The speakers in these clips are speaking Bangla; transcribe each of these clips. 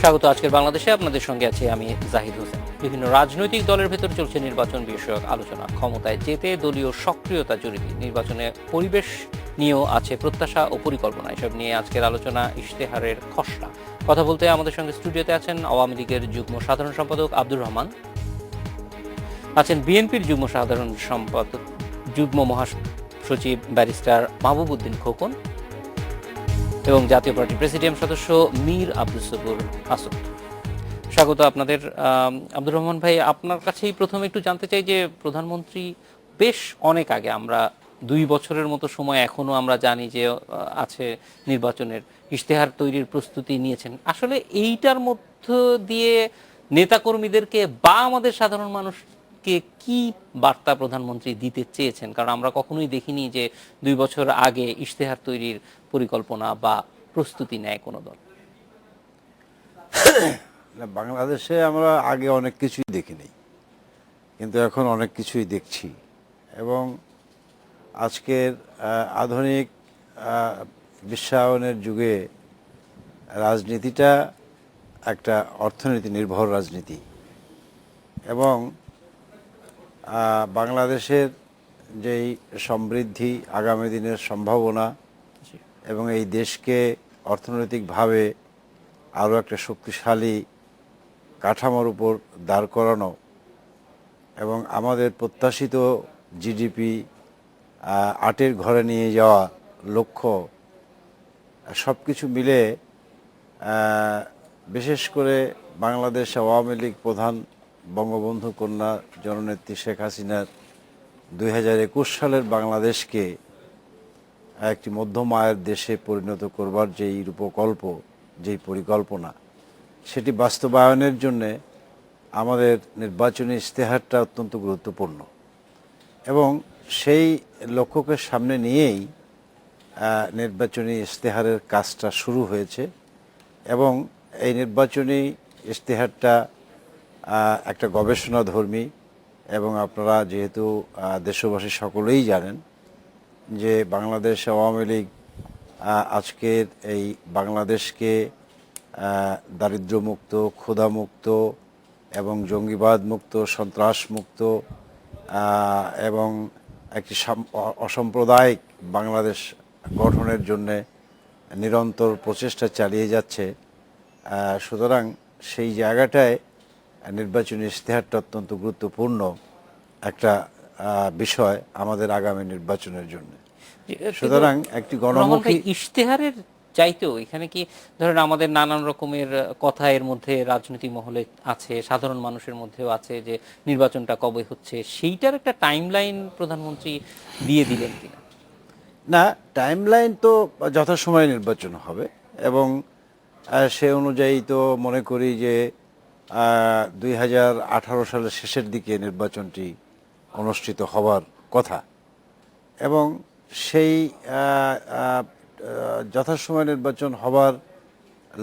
স্বাগত আজকের বাংলাদেশে। আপনাদের সঙ্গে আছি আমি জাহিদ হোসেন। বিভিন্ন রাজনৈতিক দলের ভেতর চলছে নির্বাচন বিষয়ক আলোচনা। ক্ষমতায় যেতে দলীয় সক্রিয়তা জরুরি, নির্বাচনে পরিবেশ নিয়েও আছে প্রত্যাশা ও পরিকল্পনা। এসব নিয়ে আজকের আলোচনা, ইশতেহারের খসড়া। কথা বলতে আমাদের সঙ্গে স্টুডিওতে আছেন আওয়ামী লীগের যুগ্ম সাধারণ সম্পাদক আব্দুর রহমান, আছেন বিএনপির যুগ্ম সাধারণ সম্পাদক যুগ্ম মহাসচিব ব্যারিস্টার মাহবুব উদ্দিন খোকন এবং জাতীয় পার্টি প্রেসিডিয়াম সদস্য মীর আব্দুস সবুর আসদ। স্বাগত আপনাদের। আব্দুর রহমান ভাই, আপনার কাছেই প্রথমে একটু জানতে চাই যে প্রধানমন্ত্রী বেশ অনেক আগে, আমরা 2 বছরের মতো সময় এখনো আমরা জানি যে আছে নির্বাচনের ইশতেহার তৈরির প্রস্তুতি নিয়েছেন। আসলে এইটার মধ্য দিয়ে নেতাকর্মীদেরকে বা আমাদের সাধারণ মানুষকে কি বার্তা প্রধানমন্ত্রী দিতে চেয়েছেন? কারণ আমরা কখনোই দেখিনি যে 2 বছর আগে ইশতেহার তৈরির পরিকল্পনা বা প্রস্তুতি নেয় কোনো দল। বাংলাদেশে আমরা আগে অনেক কিছুই দেখিনি, কিন্তু এখন অনেক কিছুই দেখছি। এবং আজকের আধুনিক বিশ্বায়নের যুগে রাজনীতিটা একটা অর্থনীতি নির্ভর রাজনীতি। এবং বাংলাদেশের যেই সমৃদ্ধি, আগামী দিনের সম্ভাবনা এবং এই দেশকে অর্থনৈতিকভাবে আরও একটা শক্তিশালী কাঠামোর উপর দাঁড় করানো এবং আমাদের প্রত্যাশিত জিডিপি 8-এর ঘরে নিয়ে যাওয়া লক্ষ্য, সব কিছু মিলে বিশেষ করে বাংলাদেশ আওয়ামী লীগ প্রধান বঙ্গবন্ধু কন্যা জননেত্রী শেখ হাসিনার 2021 সালের বাংলাদেশকে একটি মধ্যম আয়ের দেশে পরিণত করবার যেই রূপকল্প, যেই পরিকল্পনা, সেটি বাস্তবায়নের জন্যে আমাদের নির্বাচনী ইশতেহারটা অত্যন্ত গুরুত্বপূর্ণ। এবং সেই লক্ষ্যকে সামনে নিয়েই নির্বাচনী ইশতেহারের কাজটা শুরু হয়েছে। এবং এই নির্বাচনী ইশতেহারটা একটা গবেষণাধর্মী, এবং আপনারা যেহেতু দেশবাসী সকলেই জানেন যে বাংলাদেশ আওয়ামী লীগ আজকের এই বাংলাদেশকে দারিদ্র্যমুক্ত, ক্ষুধামুক্ত এবং জঙ্গিবাদ মুক্ত, সন্ত্রাস মুক্ত এবং একটি অসাম্প্রদায়িক বাংলাদেশ গঠনের জন্যে নিরন্তর প্রচেষ্টা চালিয়ে যাচ্ছে। সুতরাং সেই জায়গাটায় নির্বাচনী ইশতেহারটা অত্যন্ত গুরুত্বপূর্ণ একটা বিষয় আমাদের আগামী নির্বাচনের জন্য। সুতরাং একটি গণমুখী ইশতেহারের চাইতেও এখানে কি ধরেন আমাদের নানান রকমের কথা এর মধ্যে রাজনৈতিক মহলে আছে, সাধারণ মানুষের মধ্যেও আছে যে নির্বাচনটা কবে হচ্ছে, সেইটার একটা টাইমলাইন প্রধানমন্ত্রী দিয়ে দিলেন কিনা? না, টাইমলাইন তো যথাসময়ে নির্বাচন হবে এবং সে অনুযায়ী তো মনে করি যে 2018 সালের শেষের দিকে নির্বাচনটি অনুষ্ঠিত হবার কথা। এবং সেই যথাসময়ে নির্বাচন হবার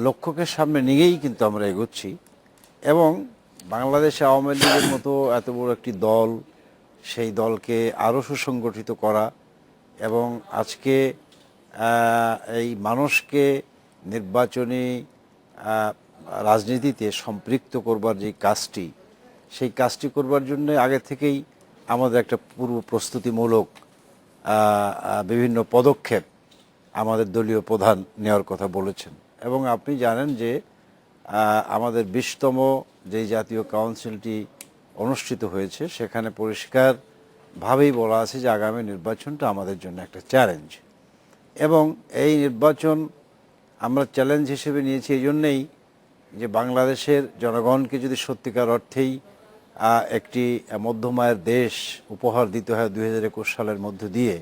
লক্ষ্যকে সামনে নিয়েই কিন্তু আমরা এগোচ্ছি। এবং বাংলাদেশ আওয়ামী লীগের মতো এত বড় একটি দল, সেই দলকে আরও সুসংগঠিত করা এবং আজকে এই মানুষকে নির্বাচনী রাজনীতিতে সম্পৃক্ত করবার যে কাজটি, সেই কাজটি করবার জন্য আগে থেকেই আমাদের একটা পূর্ব প্রস্তুতিমূলক বিভিন্ন পদক্ষেপ আমাদের দলীয় প্রধান নেওয়ার কথা বলেছেন। এবং আপনি জানেন যে আমাদের 20তম যেই জাতীয় কাউন্সিলটি অনুষ্ঠিত হয়েছে, সেখানে পরিষ্কারভাবেই বলা আছে যে আগামী নির্বাচনটা আমাদের জন্য একটা চ্যালেঞ্জ। এবং এই নির্বাচন আমরা চ্যালেঞ্জ হিসেবে নিয়েছি এই জন্যেই যে বাংলাদেশের জনগণকে যদি সত্যিকার অর্থেই একটি মধ্যম আয়ের দেশ উপহার দিতে হয় 2021 সালের মধ্য দিয়ে,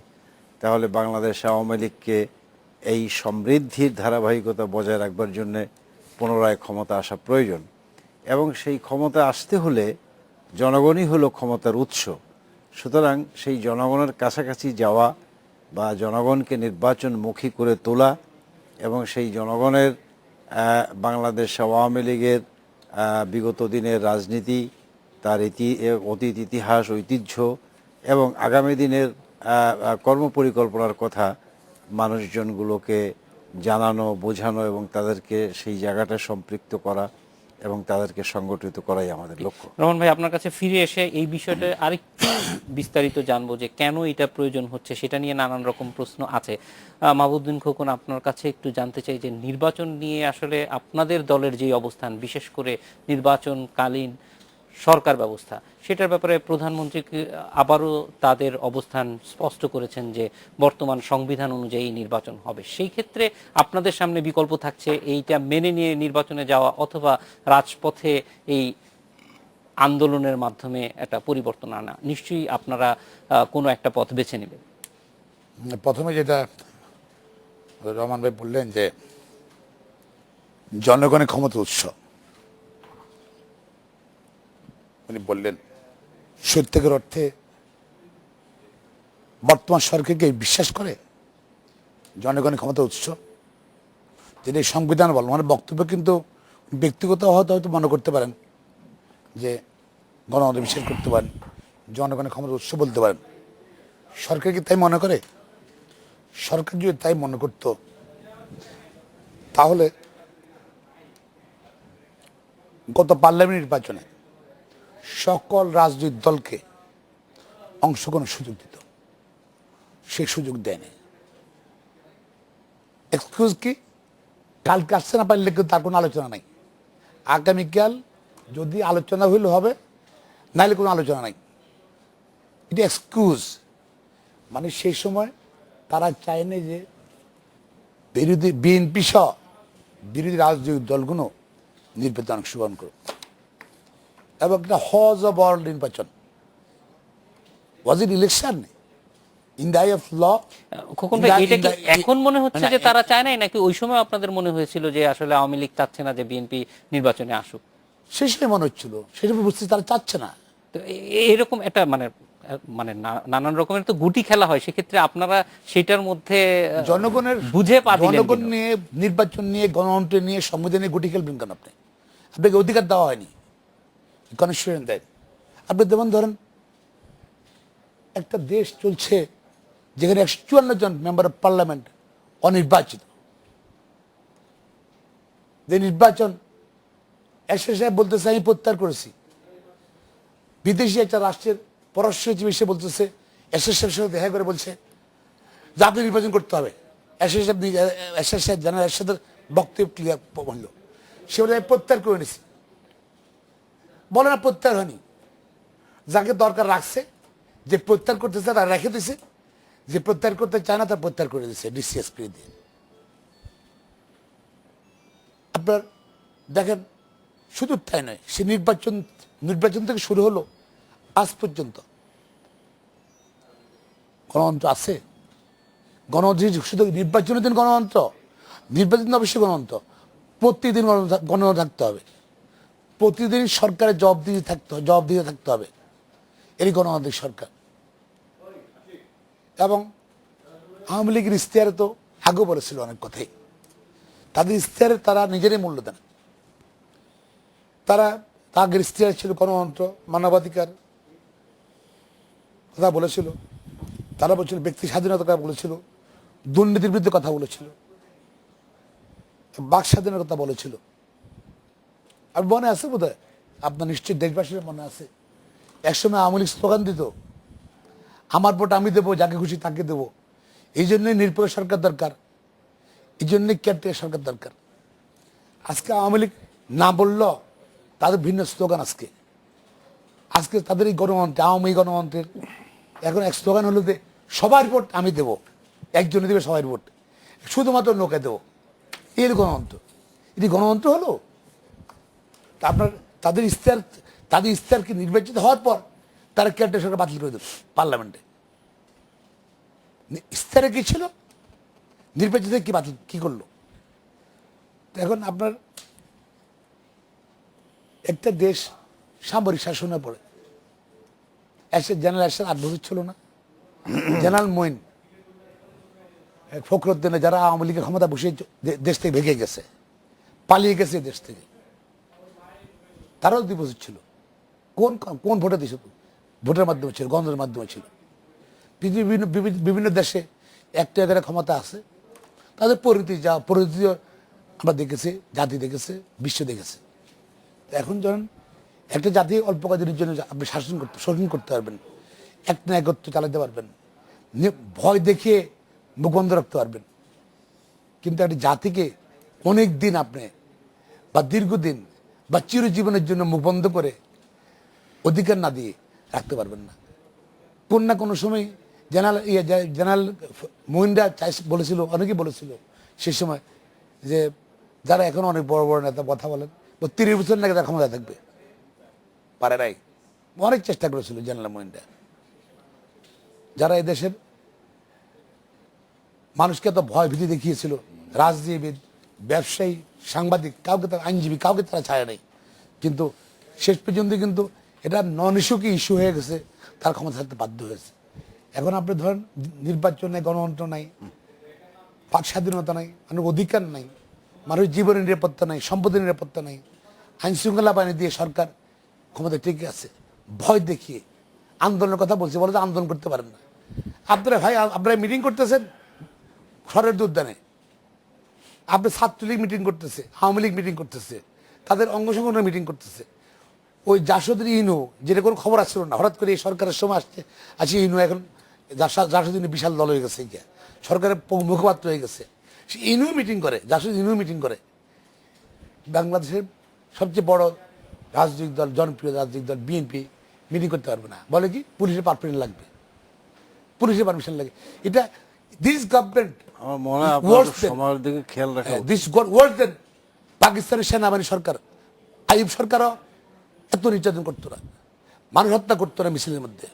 তাহলে বাংলাদেশ আওয়ামী লীগকে এই সমৃদ্ধির ধারাবাহিকতা বজায় রাখবার জন্যে পুনরায় ক্ষমতা আসা প্রয়োজন। এবং সেই ক্ষমতা আসতে হলে জনগণই হলো ক্ষমতার উৎস। সুতরাং সেই জনগণের কাছাকাছি যাওয়া বা জনগণকে নির্বাচনমুখী করে তোলা এবং সেই জনগণের বাংলাদেশ আওয়ামী লীগের বিগত দিনের রাজনীতি, তার অতীত ইতিহাস, ঐতিহ্য এবং আগামী দিনের কর্মপরিকল্পনার কথা মানুষজনগুলোকে জানানো, বোঝানো এবং তাদেরকে সেই জায়গাটা সম্পৃক্ত করা এবং তাদেরকে সংগঠিত করাই আমাদের লক্ষ্য। রহমান ভাই, আপনার কাছে ফিরে এসে এই বিষয়টা আরেকটু বিস্তারিত জানবো যে কেন এটা প্রয়োজন হচ্ছে, সেটা নিয়ে নানান রকম প্রশ্ন আছে। মাহবুবউদ্দিন খোকন, আপনার কাছে একটু জানতে চাই যে নির্বাচন নিয়ে আসলে আপনাদের দলের যে অবস্থান, বিশেষ করে নির্বাচনকালীন সরকার ব্যবস্থা, সেটার ব্যাপারে প্রধানমন্ত্রী আবারও তাদের অবস্থান স্পষ্ট করেছেন যে বর্তমান সংবিধান অনুযায়ী নির্বাচন হবে। সেই ক্ষেত্রে আপনাদের সামনে বিকল্প থাকছে এইটা মেনে নিয়ে নির্বাচনে যাওয়া, অথবা রাজপথে এই আন্দোলনের মাধ্যমে একটা পরিবর্তন আনা। নিশ্চয়ই আপনারা কোনো একটা পথ বেছে নেবেন। প্রথমে যেটা রহমান ভাই বললেন যে জনগণের ক্ষমতা উৎস, উনি বললেন সত্যিকার অর্থে বর্তমান সরকারকে বিশ্বাস করে জনগণের ক্ষমতা উৎস? তিনি সংবিধান বল মানে বক্তব্য কিন্তু ব্যক্তিগত হয়তো মনে করতে পারেন যে গণতন্ত্র বিশ্বাস করতে পারেন, জনগণের ক্ষমতা উৎস বলতে পারেন। সরকার কি তাই মনে করে? সরকার যদি তাই মনে করত তাহলে গত পার্লামেন্ট নির্বাচনে সকল রাজনৈতিক দলকে অংশগ্রহণের সুযোগ দিত, সেই সুযোগ দেয়নি। এক্সকিউজ কি? কালকে আসতে না পারলে কিন্তু তার কোনো আলোচনা নাই। আগামীকাল যদি আলোচনা হইলে হবে, নাইলে কোনো আলোচনা নাই। এটা এক্সকিউজ। মানে সেই সময় তারা চায়নি যে বিরোধী বিএনপি সহ বিরোধী রাজনৈতিক দলগুলো নির্বাচন অংশগ্রহণ করুক এবং একটা হজ অব ওয়ার্ল্ড নির্বাচন। Was it election in the eye of law? Khokon ভাই, এটা কি এখন মনে হচ্ছে যে তারা চায় নাই, নাকি ওই সময় আপনাদের মনে হয়েছিল যে আসলে আওয়ামী লীগ চাচ্ছে না যে বিএনপি নির্বাচনে আসুক? সেই সময় মনে হচ্ছিল, সেই সময় বুঝতে তারা চাচ্ছে না। তো এরকম একটা মানে মানে নানান রকমের তো গুটি খেলা হয়, সেক্ষেত্রে আপনারা সেটার মধ্যে জনগণের বুঝে পা দিলেন জনগণ কেন? নিয়ে, নির্বাচন নিয়ে, গণতন্ত্র নিয়ে, সংবিধান নিয়ে গুটি খেলবেন কেন? আপনাকে অধিকার দেওয়া হয়নি, কনস্টিটিউশন দেয়। আপনি যেমন ধরেন একটা দেশ চলছে যেখানে 154 জন মেম্বার অফ পার্লামেন্ট অনির্বাচিত। যে নির্বাচন এসএস সাহেব বলতেছে আমি প্রত্যাহার করেছি। বিদেশি একটা রাষ্ট্রের পররাষ্ট্র সচিব এসে বলতেছে, এসএস সাহেবের সাথে দেখা করে বলছে যে আপনি নির্বাচন করতে হবে। এসএস সাহেব জানার এরশাদের বক্তব্য ক্লিয়ার বলল, সে বলে আমি প্রত্যাহার করে নিছি। বলে না প্রত্যাহার হয়নি। যাকে দরকার রাখছে, যে প্রত্যাহার করতেছে তারা রেখে দিছে, যে প্রত্যাহার করতে চায় না তার প্রত্যাহার করে দিচ্ছে ডিসিএসপি দিয়ে। আপনার দেখেন, শুধু তাই নয়, সে নির্বাচন থেকে শুরু হলো আজ পর্যন্ত গণতন্ত্র আছে? গণতন্ত্র শুধু নির্বাচনের দিন গণতন্ত্র? নির্বাচন অবশ্যই গণতন্ত্র, প্রতিদিন গণতন্ত্র থাকতে হবে, প্রতিদিন সরকারের জবাবদিহি থাকতে হবে। এরই গণতান্ত্রিক সরকার। এবং আওয়ামী লীগের ইশতেহারে তো আগেও বলেছিল অনেক কথাই। তাদের ইশতেহারে তারা নিজেরাই মূল্য দেন। তারা আগের ইশতেহার ছিল গণতন্ত্র, মানবাধিকার কথা বলেছিল, তারা বলছিল ব্যক্তি স্বাধীনতার কথা বলেছিল, দুর্নীতির বিরুদ্ধে কথা বলেছিল, বাক স্বাধীনতার কথা বলেছিল। আর মনে আছে বোধ হয়, আপনার নিশ্চয়ই দেশবাসীর মনে আছে, একসময় আওয়ামী লীগ স্লোগান দিত, আমার ভোট আমি দেবো, যাকে খুশি তাকে দেবো। এই জন্যই নিরপেক্ষ সরকার দরকার, এই জন্যই কেয়ারটেকার সরকার দরকার। আজকে আওয়ামী লীগ না বলল, তাদের ভিন্ন স্লোগান। আজকে তাদের এই গণতন্ত্রে, আওয়ামী গণতন্ত্রের এখন এক স্লোগান হলো যে সবার ভোট আমি দেবো, একজনে দেবে সবার ভোট, শুধুমাত্র নৌকা দেবো। এর গণতন্ত্র, এটি গণতন্ত্র হলো? আপনার তাদের ইশতেহার কি নির্বাচিত হওয়ার পর তারা কেয়ারটেকার সরকার বাতিল করে দিল পার্লামেন্টে? ইশতেহারে কি ছিল? নির্বাচিত কি বাতিল কি করলো? এখন আপনার একটা দেশ সামরিক শাসনের পরে জেনারেল অ্যাশাদ 8 বছর ছিল না? জেনারেল মঈন, ফখরুদ্দিনে, যারা আওয়ামী লীগের ক্ষমতা বসে দেশ থেকে ভেঙে গেছে, পালিয়ে গেছে দেশ থেকে, তারাও 2 বছর ছিল। কোন ভোটে দিয়েছিল? ভোটের মাধ্যমে ছিল, গণতন্ত্রের মাধ্যমে ছিল। পৃথিবীর বিভিন্ন দেশে একটা ক্ষমতা আছে, তাদের পরিণতি আমরা দেখেছি, জাতি দেখেছে, বিশ্ব দেখেছে। তো এখন যখন একটা জাতি অল্প কদিনের জন্য আপনি শোষণ করতে পারবেন, এক না একত্র চালাতে পারবেন, ভয় দেখিয়ে মুখ বন্ধ রাখতে পারবেন, কিন্তু একটা জাতিকে অনেক দিন আপনি বা দীর্ঘদিন বা চিরজীবনের জন্য মুখ বন্ধ করে অধিকার না দিয়ে রাখতে পারবেন না। কোন না কোনো সময় জেনারেল মহিন্দা বলেছিল, অনেকেই বলেছিল সেই সময়, যে যারা এখন অনেক বড় বড় নেতা কথা বলেন, 30 বছর নাকি তার ক্ষমতা থাকবে, পারে নাই। অনেক চেষ্টা করেছিল জেনারেল মহিন্দা। যারা এদেশের মানুষকে এত ভয় ভীতি দেখিয়েছিল, রাজনীতিবিদ, ব্যবসায়ী, সাংবাদিক, কাউকে তারা, আইনজীবী, কাউকে তারা ছাড়ে নাই। কিন্তু শেষ পর্যন্ত কিন্তু এটা নন ইস্যুকে ইস্যু হয়ে গেছে, তার ক্ষমতা থাকতে বাধ্য হয়েছে। এখন আপনি ধরেন নির্বাচনে গণতন্ত্র নাই, বাক স্বাধীনতা নাই, মানুষের অধিকার নাই, মানুষের জীবনের নিরাপত্তা নাই, সম্পদের নিরাপত্তা নাই, আইন শৃঙ্খলা বাহিনী দিয়ে সরকার ক্ষমতা টিকে আছে, ভয় দেখিয়ে আন্দোলনের কথা বলছে, বলে যে আন্দোলন করতে পারেন না। আপনারা মিটিং করতেছেন শরীর উদ্যানে, আপনি ছাত্রলীগ মিটিং করতেছে, আওয়ামী লীগ মিটিং করতেছে, তাদের অঙ্গ সংগঠনের মিটিং করতেছে। ওই জাসদের ইনু, যেটা কোনো খবর আসছিল না, হঠাৎ করে এই সরকারের সময় আসছে ইনু এখন জাসদ বিশাল দল হয়ে গেছে, সরকারের মুখপাত্র হয়ে গেছে। সে ইনু মিটিং করে, জাসদ ইনু মিটিং করে। বাংলাদেশের সবচেয়ে বড় রাজনৈতিক দল, জনপ্রিয় রাজনৈতিক দল বিএনপি মিটিং করতে পারবে না, বলে কি পুলিশের পারমিশন লাগবে, পুলিশের পারমিশন লাগে। এটা দিস গভর্নমেন্ট আমার মনে হয় আপনার সমাজের দিকে খেয়াল রাখা উচিত। পাকিস্তানের সেনাবাহিনী সরকার, আইয়ুব সরকারও এত নির্যাতন করতো না, মানুষ হত্যা করতো না, মিছিলের মধ্যে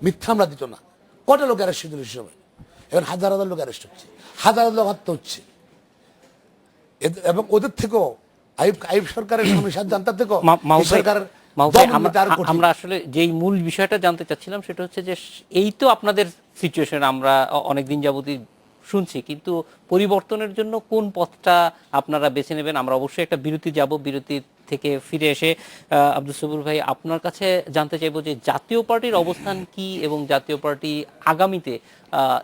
মিথ্যা হামলা দিত না। কটা লোক অ্যারেস্ট হয়েছিল সে সময়, এখন হাজার হাজার লোক অ্যারেস্ট হচ্ছে, হাজার হাজার লোক হত্যা হচ্ছে। এবং ওদের থেকেও আইয়ুব সরকারের জানতার থেকেও সরকারের আমরা আসলে যেই মূল বিষয়টা জানতে চাচ্ছিলাম সেটা হচ্ছে যে এই তো আপনাদের সিচুয়েশন আমরা অনেকদিন যাবতই শুনছি, কিন্তু পরিবর্তনের জন্য কোন পথটা আপনারা বেছে নেবেন? আমরা অবশ্যই একটা বিরতি যাব, বিরতি থেকে ফিরে এসে আব্দুল সবুর ভাই আপনার কাছে জানতে চাইবো যে জাতীয় পার্টির অবস্থান কি, এবং জাতীয় পার্টি আগামীতে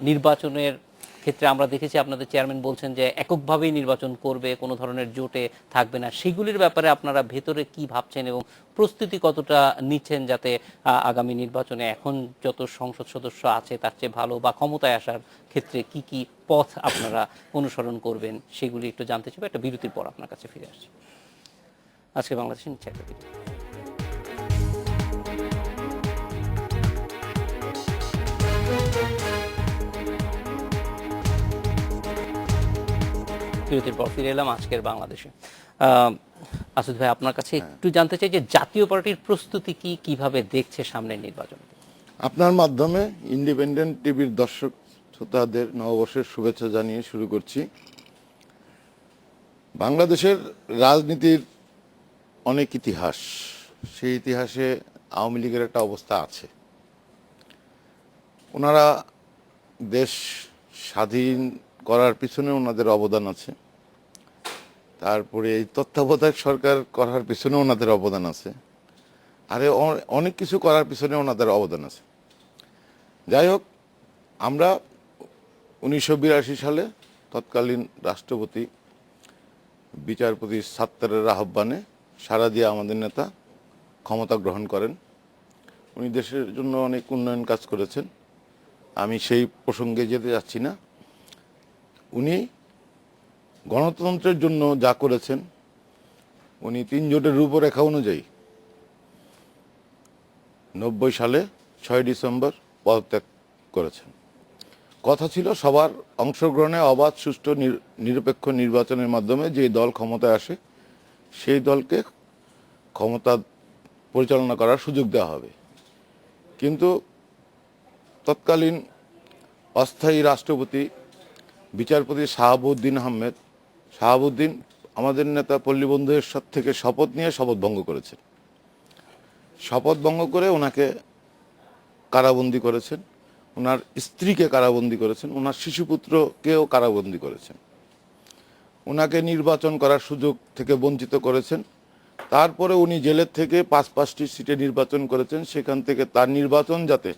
নির্বাচনের ক্ষেত্রে আমরা দেখেছি আপনাদের চেয়ারম্যান বলছেন যে এককভাবেই নির্বাচন করবে, কোনো ধরনের জোটে থাকবে না। সেগুলির ব্যাপারে আপনারা ভেতরে কি ভাবছেন এবং প্রস্তুতি কতটা নিচ্ছেন, যাতে আগামী নির্বাচনে এখন যত সংসদ সদস্য আছে তার চেয়ে ভালো বা ক্ষমতায় আসার ক্ষেত্রে কি কি পথ আপনারা অনুসরণ করবেন, সেগুলি একটু জানতে চাইবো। একটা বিরতির পর আপনার কাছে ফিরে আসছি। আজকে বাংলাদেশের নিচ্ছে একটা বিরতি। বিরতির পর ফিরে এলাম আজকের বাংলাদেশে। আসিফ ভাই, আপনার কাছে একটু জানতে চাই যে জাতীয় পার্টির প্রস্তুতি কি, কিভাবে দেখছে সামনের নির্বাচন? আপনার মাধ্যমে ইন্ডিপেন্ডেন্ট টিভির দর্শক শ্রোতাদের নববর্ষের শুভেচ্ছা জানিয়ে শুরু করছি। বাংলাদেশের রাজনীতির অনেক ইতিহাস, সেই ইতিহাসে আওয়ামী লীগের একটা অবস্থা আছে। ওনারা দেশ স্বাধীন করার পিছনে ওনাদের অবদান আছে, তারপরে এই তত্ত্বাবধায়ক সরকার করার পিছনে ওনাদের অবদান আছে, আর অনেক কিছু করার পিছনে ওনাদের অবদান আছে। যাই হোক, আমরা 1982 সালে তৎকালীন রাষ্ট্রপতি বিচারপতি সাত্তারের আহ্বানে সাড়া দিয়ে আমাদের নেতা ক্ষমতা গ্রহণ করেন। উনি দেশের জন্য অনেক উন্নয়ন কাজ করেছেন, আমি সেই প্রসঙ্গে যেতে যাচ্ছি না। উনি গণতন্ত্রের জন্য যা করেছেন, উনি 3 জোটের রূপরেখা অনুযায়ী 90 সালে 6 ডিসেম্বর পদত্যাগ করেছেন। কথা ছিল সবার অংশগ্রহণে অবাধ, সুষ্ঠু, নিরপেক্ষ নির্বাচনের মাধ্যমে যে দল ক্ষমতায় আসে সেই দলকে ক্ষমতা পরিচালনা করার সুযোগ দেওয়া হবে। কিন্তু তৎকালীন অস্থায়ী রাষ্ট্রপতি বিচারপতি শাহাবুদ্দিন আমাদের নেতা পল্লীবন্ধু এরশাদ থেকে শপথ নিয়ে শপথ ভঙ্গ করেছেন। শপথ ভঙ্গ করে ওনাকে কারাবন্দী করেছেন, ওনার স্ত্রীকে কারাবন্দী করেছেন, ওনার শিশুপুত্রকেও কারাবন্দী করেছেন, ওনাকে নির্বাচন করার সুযোগ থেকে বঞ্চিত করেছেন। তারপরে উনি জেলের থেকে 5-5টি সিটে নির্বাচন করেছেন, সেখান থেকে তার নির্বাচন যাতে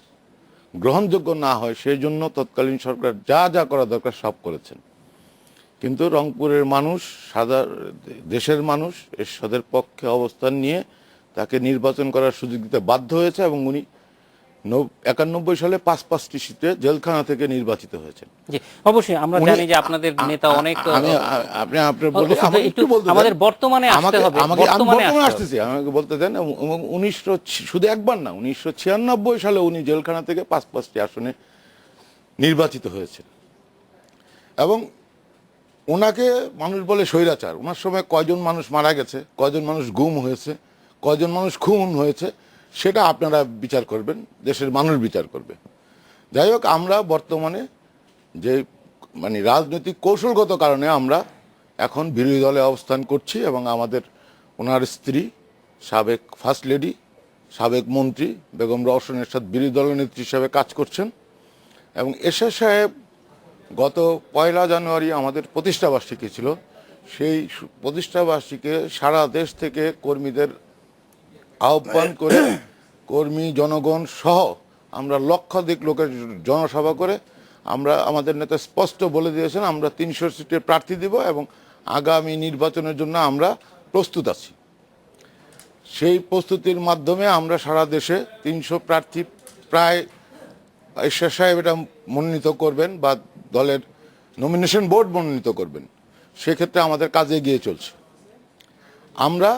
গ্রহণযোগ্য না হয় সেই জন্য তৎকালীন সরকার যা যা করা দরকার সব করেছেন। কিন্তু রংপুরের মানুষ, দেশের মানুষ এরশাদের পক্ষে অবস্থান নিয়ে তাকে নির্বাচন করার সুযোগ দিতে বাধ্য হয়েছে এবং উনি 91 সালে 5টি সিটে জেলখানা থেকে নির্বাচিত হয়েছেন। জি, অবশ্যই আমরা জানি যে আপনাদের নেতা অনেক আপনার বলি একটু আমাদের বর্তমানে আসতে হবে, বর্তমানে আসতেছি, আমাকে বলতে দেন। 1900 শুধু একবার না, 1996 সালে উনি জেলখানা থেকে 5টি আসনে নির্বাচিত হয়েছে এবং ওনাকে মানুষ বলে স্বৈরাচার। ওনার সময় কয়জন মানুষ মারা গেছে, কয়জন মানুষ গুম হয়েছে, কয়জন মানুষ খুন হয়েছে, সেটা আপনারা বিচার করবেন, দেশের মানুষ বিচার করবে। যাই হোক, আমরা বর্তমানে যে রাজনৈতিক কৌশলগত কারণে আমরা এখন বিরোধী দলে অবস্থান করছি এবং আমাদের ওনার স্ত্রী, সাবেক ফার্স্ট লেডি, সাবেক মন্ত্রী বেগম রওশন এরশাদ বিরোধী দলনেত্রী হিসাবে কাজ করছেন এবং এরশাদ সাহেব গত 1 জানুয়ারি আমাদের প্রতিষ্ঠাবার্ষিকী ছিল। সেই প্রতিষ্ঠাবার্ষিকীকে সারা দেশ থেকে কর্মীদের আহ্বান করে কর্মী জনগণ সহ আমরা লক্ষাধিক লোকের জনসভা করে আমরা আমাদের নেতা স্পষ্ট বলে দিয়েছেন আমরা 300 সিটের প্রার্থী দিব এবং আগামী নির্বাচনের জন্য আমরা প্রস্তুত আছি। সেই প্রস্তুতির মাধ্যমে আমরা সারা দেশে 300 প্রার্থী প্রায় এরশাদ সাহেব এটা মনোনীত করবেন বা দলের নমিনেশন বোর্ড মনোনীত করবেন, সেক্ষেত্রে আমাদের কাজে এগিয়ে চলছে। আমরা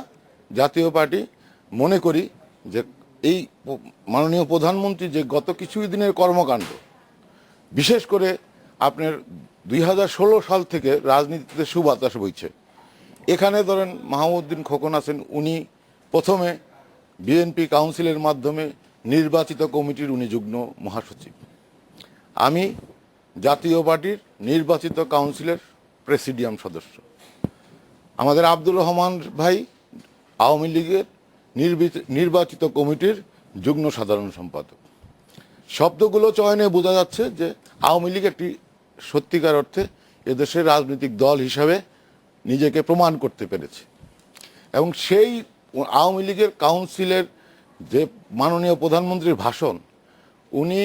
জাতীয় পার্টি মনে করি যে এই মাননীয় প্রধানমন্ত্রী যে গত কিছু দিনের কর্মকাণ্ড, বিশেষ করে আপনার 2016 সাল থেকে রাজনীতিতে সুবাতাস বইছে। এখানে ধরেন মাহমুদউদ্দিন খোকন আছেন, উনি প্রথমে বিএনপি কাউন্সিলের মাধ্যমে নির্বাচিত কমিটির উনি যুগ্ম মহাসচিব। আমি জাতীয় পার্টির নির্বাচিত কাউন্সিলের প্রেসিডিয়াম সদস্য। আমাদের আব্দুর রহমান ভাই আওয়ামী লীগের নির্বাচিত কমিটির যুগ্ম সাধারণ সম্পাদক। শব্দগুলো চয়নে বোঝা যাচ্ছে যে আওয়ামী লীগ একটি সত্যিকার অর্থে এদেশের রাজনৈতিক দল হিসাবে নিজেকে প্রমাণ করতে পেরেছে এবং সেই আওয়ামী লীগের কাউন্সিলের যে মাননীয় প্রধানমন্ত্রীর ভাষণ, উনি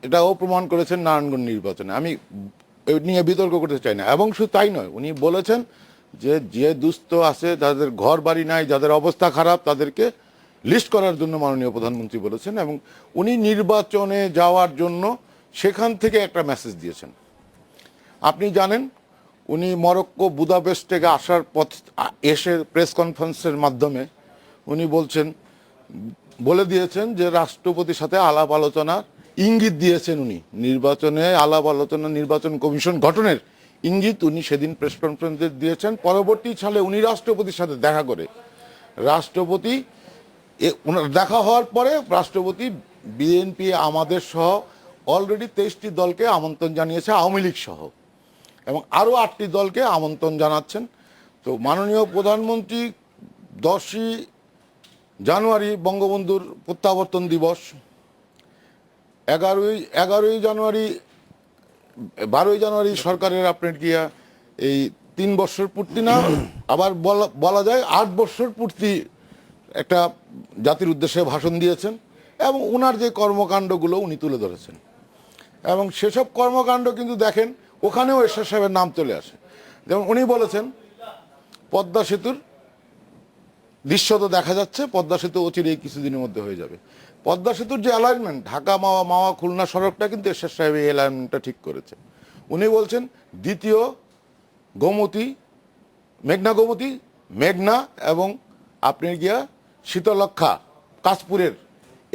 এটাও প্রমাণ করেছেন নারায়ণগঞ্জ নির্বাচনে। আমি নিয়ে বিতর্ক করতে চাই না এবং শুধু তাই নয়, উনি বলেছেন যে দুস্থ আছে, যাদের ঘর বাড়ি নাই, যাদের অবস্থা খারাপ, তাদেরকে লিস্ট করার জন্য মাননীয় প্রধানমন্ত্রী বলেছেন এবং উনি নির্বাচনে যাওয়ার জন্য সেখান থেকে একটা মেসেজ দিয়েছেন। আপনি জানেন উনি মরক্কো বুদাপেস্ট থেকে আসার পথ এসে প্রেস কনফারেন্সের মাধ্যমে উনি বলে দিয়েছেন যে রাষ্ট্রপতির সাথে আলাপ আলোচনার ইঙ্গিত দিয়েছেন। উনি নির্বাচনে আলাপ আলোচনা, নির্বাচন কমিশন গঠনের ইঙ্গিত উনি সেদিন প্রেস কনফারেন্সে দিয়েছেন। পরবর্তী সালে উনি রাষ্ট্রপতির সাথে দেখা করে দেখা হওয়ার পরে রাষ্ট্রপতি বিএনপি আমাদের সহ অলরেডি 23টি দলকে আমন্ত্রণ জানিয়েছে, আওয়ামী লীগ সহ, এবং আরও 8টি দলকে আমন্ত্রণ জানাচ্ছেন। তো মাননীয় প্রধানমন্ত্রী 10ই জানুয়ারি বঙ্গবন্ধুর প্রত্যাবর্তন দিবস, 11ই জানুয়ারি 12ই জানুয়ারি সরকারের আপনার গিয়া এই 3 বছর পূর্তি না, আবার বলা যায় 8 বছর পূর্তি একটা জাতির উদ্দেশ্যে ভাষণ দিয়েছেন এবং ওনার যে কর্মকাণ্ডগুলো উনি তুলে ধরেছেন এবং সেসব কর্মকাণ্ড কিন্তু দেখেন ওখানেও এরশাদ সাহেবের নাম চলে আসে। যেমন উনি বলেছেন পদ্মা সেতুর দৃশ্য তো দেখা যাচ্ছে, পদ্মা সেতু অচিরেই কিছুদিনের মধ্যে হয়ে যাবে। পদ্মা সেতুর যে অ্যালাইনমেন্ট ঢাকা মাওয়া খুলনা সড়কটা কিন্তু এরশাদ সাহেব এই অ্যালাইনমেন্টটা ঠিক করেছে। উনি বলছেন দ্বিতীয় গোমতী, মেঘনা এবং আপনি গিয়া শীতলক্ষা কাশপুরের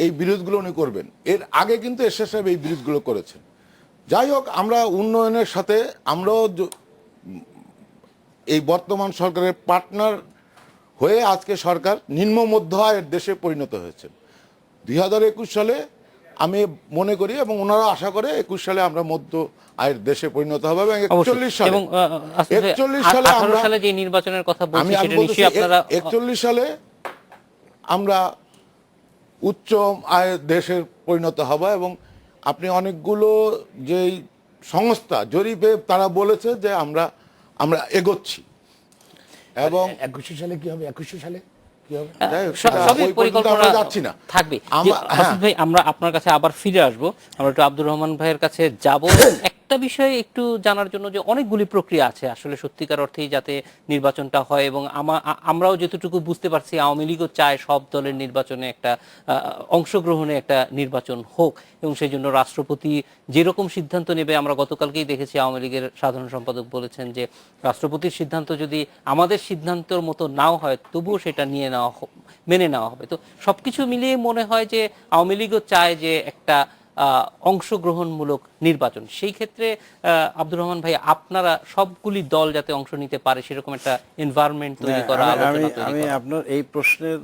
এই ব্রিজগুলো উনি করবেন। এর আগে কিন্তু এরশাদ সাহেব এই ব্রিজগুলো করেছেন। যাই হোক, আমরা উন্নয়নের সাথে আমরাও এই বর্তমান সরকারের পার্টনার হয়ে আজকে সরকার নিম্ন মধ্য আয়ের দেশে পরিণত হয়েছে। 2021 সালে আমি মনে করি এবং ওনারা আশা করে 21 সালে আমরা মধ্য আয়ের দেশে পরিণত হবে এবং 41 সালে আমরা যে নির্বাচনের কথা বলছি সেটা নিশ্চয়ই আপনারা 41 সালে আমরা উচ্চ আয়ের দেশের পরিণত হব এবং আপনি অনেকগুলো যেই সংস্থা জরিপে তারা বলেছে যে আমরা এগোচ্ছি এবং 21 সালে কি হবে, 21 সালে কি হবে সবই পরিকল্পনা যাচ্ছি না থাকবে। ভাই আমরা আপনার কাছে আবার ফিরে আসবো, আমরা একটু আব্দুর রহমান ভাইয়ের কাছে যাব। একটা বিষয় একটু জানার জন্য, যে অনেকগুলি প্রক্রিয়া আছে আসলে সত্যিকার অর্থেই যাতে নির্বাচনটা হয়, এবং আমরাও যতটুকু বুঝতে পারছি আওয়ামী লীগও চায় সব দলের নির্বাচনে একটা অংশগ্রহণে একটা নির্বাচন হোক, এবং সেই জন্য রাষ্ট্রপতি যেরকম সিদ্ধান্ত নেবে, আমরা গতকালকেই দেখেছি আওয়ামী লীগের সাধারণ সম্পাদক বলেছেন যে রাষ্ট্রপতির সিদ্ধান্ত যদি আমাদের সিদ্ধান্তের মতো নাও হয় তবুও সেটা মেনে নেওয়া হবে। তো সবকিছু মিলিয়ে মনে হয় যে আওয়ামী লীগও চায় যে একটা অংশগ্রহণমূলক নির্বাচন। সেই ক্ষেত্রে আব্দুর রহমান ভাই, আপনারা সবগুলি দল যাতে অংশ নিতে পারে সেরকম একটা এনভায়রনমেন্ট তৈরি করা, আলোচনা তৈরি আমি করা। আপনার এই প্রশ্নের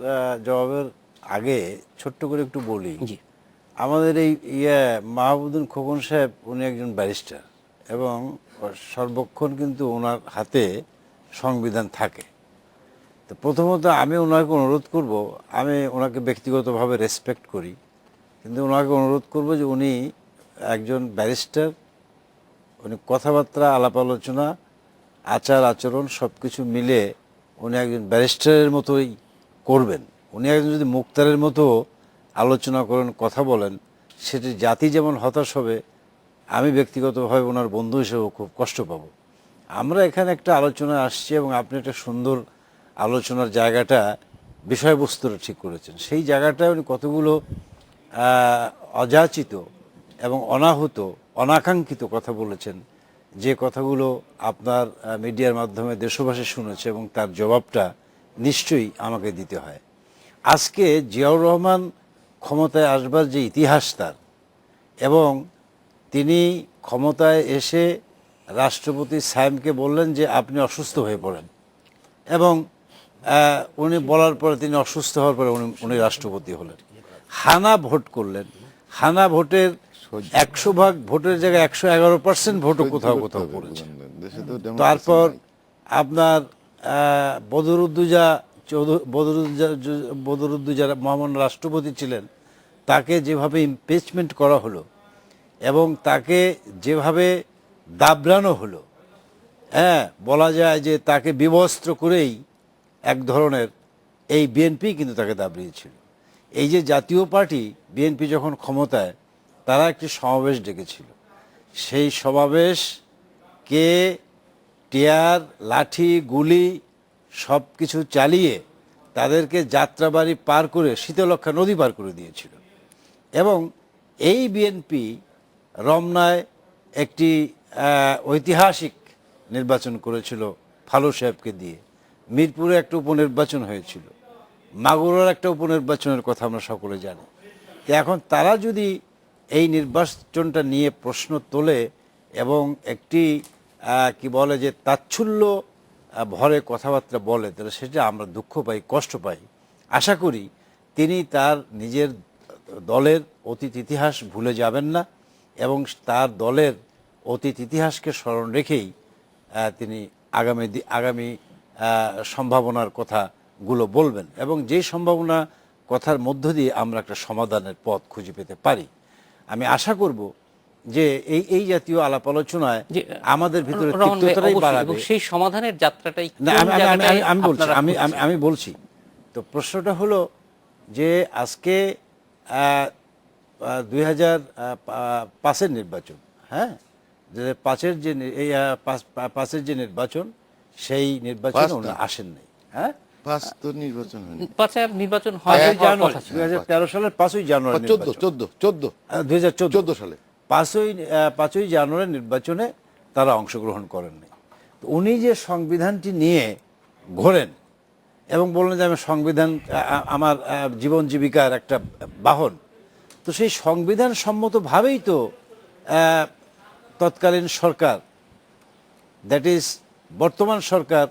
জবাবের আগে ছোট্ট করে একটু বলি। জি। আমাদের এই মাহবুবুদ্দিন খোকন সাহেব, উনি একজন ব্যারিস্টার এবং সর্বক্ষণ কিন্তু ওনার হাতে সংবিধান থাকে। তো প্রথমত আমি ওনাকে অনুরোধ করব, আমি ওনাকে ব্যক্তিগতভাবে রেসপেক্ট করি, কিন্তু ওনাকে অনুরোধ করব যে উনি একজন ব্যারিস্টার, উনি কথাবার্তা, আলাপ আলোচনা, আচার আচরণ সব কিছু মিলে উনি একজন ব্যারিস্টারের মতোই করবেন। উনি একজন যদি মুক্তারের মতো আলোচনা করেন, কথা বলেন, সেটি জাতি যেমন হতাশ হবে, আমি ব্যক্তিগতভাবে ওনার বন্ধু হিসেবে খুব কষ্ট পাব। আমরা এখানে একটা আলোচনা আসছি এবং আপনি একটা সুন্দর আলোচনার জায়গাটা, বিষয়বস্তুটা ঠিক করেছেন। সেই জায়গাটায় উনি কতগুলো অযাচিত এবং অনাহুত, অনাকাঙ্ক্ষিত কথা বলেছেন, যে কথাগুলো আপনার মিডিয়ার মাধ্যমে দেশবাসী শুনেছে, এবং তার জবাবটা নিশ্চয়ই আমাকে দিতে হয়। আজকে জিয়াউর রহমান ক্ষমতায় আসবার যে ইতিহাস তার, এবং তিনি ক্ষমতায় এসে রাষ্ট্রপতি সায়েমকে বললেন যে আপনি অসুস্থ হয়ে পড়েন, এবং উনি বলার পরে তিনি অসুস্থ হওয়ার পরে উনি রাষ্ট্রপতি হলেন। হানা ভোট করলেন, হানা ভোটের 100% ভোটের জায়গায় 111% ভোটও কোথাও কোথাও পড়েছে। তারপর আপনার বদরুদ্দোজা মহামান্য রাষ্ট্রপতি ছিলেন, তাকে যেভাবে ইমপিচমেন্ট করা হলো এবং তাকে যেভাবে দাবড়ানো হলো, বলা যায় যে তাকে বিবস্ত্র করেই এক ধরনের এই বিএনপি কিন্তু তাকে দাবড়িয়েছিল। এই যে জাতীয় পার্টি বিএনপি যখন ক্ষমতায়, তারা একটি সমাবেশ ডেকেছিল। সেই সমাবেশকে টিয়ার, লাঠি, গুলি সব কিছু চালিয়ে তাদেরকে যাত্রাবাড়ি পার করে শীতলক্ষ্যা নদী পার করে দিয়েছিল। এবং এই বিএনপি রমনায় একটি ঐতিহাসিক নির্বাচন করেছিল ফালু সাহেবকে দিয়ে, মিরপুরে একটা উপনির্বাচন হয়েছিল, মাগুরার একটা উপনির্বাচনের কথা আমরা সকলে জানি। এখন তারা যদি এই নির্বাচনটা নিয়ে প্রশ্ন তোলে এবং একটি কি বলে যে তাচ্ছল্য ভরে কথাবার্তা বলে, তাহলে সেটা আমরা দুঃখ পাই, কষ্ট পাই। আশা করি তিনি তার নিজের দলের অতীত ইতিহাস ভুলে যাবেন না, এবং তার দলের অতীত ইতিহাসকে স্মরণ রেখেই তিনি আগামী সম্ভাবনার কথাগুলো বলবেন, এবং যেই সম্ভাবনা কথার মধ্য দিয়ে আমরা একটা সমাধানের পথ খুঁজে পেতে পারি। আমি আশা করব যে এই জাতীয় আলাপ আলোচনায় আমাদের ভিতরে তিক্ততাই বাড়াবে, এবং সেই সমাধানের যাত্রাটাই আমি বলছি। তো প্রশ্নটা হলো যে আজকে 2005-এর নির্বাচন, 2005-এর যে নির্বাচন, সেই নির্বাচনে উনি আসেন নাই। নির্বাচন হয়নি, নির্বাচন হয় 2013 সালের 5ই জানুয়ারি, 2014 সালে 5ই জানুয়ারি নির্বাচনে তারা অংশগ্রহণ করেননি। তো উনি যে সংবিধানটি নিয়ে ঘোরেন এবং বললেন যে আমি সংবিধান আমার জীবন জীবিকার একটা বাহন, তো সেই সংবিধান সম্মতভাবেই তো তৎকালীন সরকার, দ্যাট ইজ বর্তমান সরকার,